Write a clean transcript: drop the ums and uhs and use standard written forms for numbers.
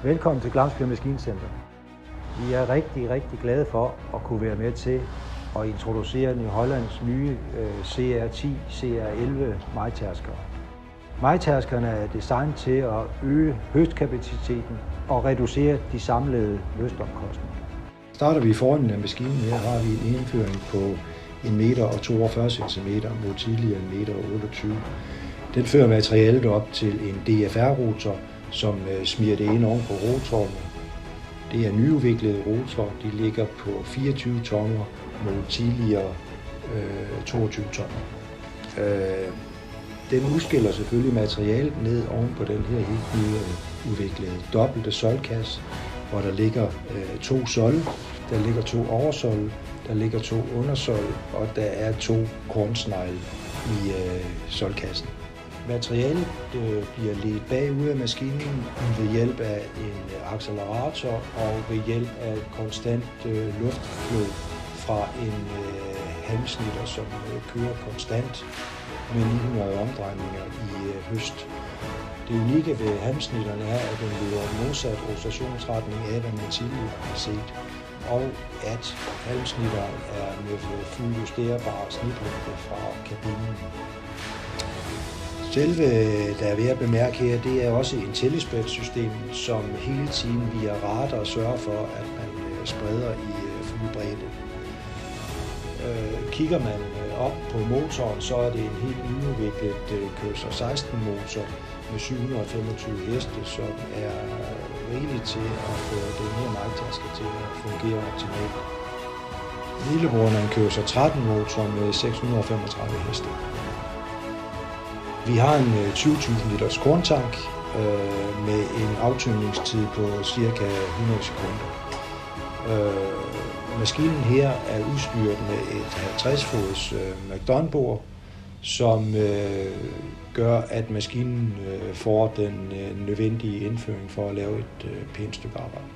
Velkommen til Glamsbjerg Maskincenter. Vi er rigtig glade for at kunne være med til at introducere New Hollands nye CR10, CR11 majtærskere. Majtærskerne er designet til at øge høstkapaciteten og reducere de samlede løstomkostninger. Starter vi foran af maskinen her, har vi en indføring på 1 meter og 42 cm mod tidligere 1 meter og 28. Den fører materialet op til en DFR-rotor, som smider det ind oven på rotorerne. Det er nyudviklede rotorer. De ligger på 24 tommer mod tidligere 22 tommer. Den udskiller selvfølgelig materialet ned oven på den her helt nyudviklede dobbelte solkasse, hvor der ligger 2 solde, der ligger 2 oversolde, der ligger 2 undersolde, og der er 2 kornsnegle i solkassen. Materialet bliver ledt bagud af maskinen ved hjælp af en accelerator og ved hjælp af konstant luftflå fra en halmsnitter, som kører konstant med 900 omdrejninger i høst. Det unikke ved halmsnitterne er, at den løber modsat rotationsretning af, hvad man tidligere har set, og at halmsnitteren er med fuld justerbar snitlængde fra kabinen. Selve, der er ved at bemærke her, det er også et telespredssystem, som hele tiden via radar sørger for, at man spreder i fuld bredde. Kigger man op på motoren, så er det en helt nyudviklet Cursor 16 motor med 725 heste, som er rigelig til at få den her majtærsker til at fungere optimalt. Lillebroren er en Cursor 13 motor med 635 heste. Vi har en 20.000 liters korntank med en aftømningstid på ca. 100 sekunder. Maskinen her er udstyret med et 50-fods McDonald-bord, som gør, at maskinen får den nødvendige indføring for at lave et pænt stykke arbejde.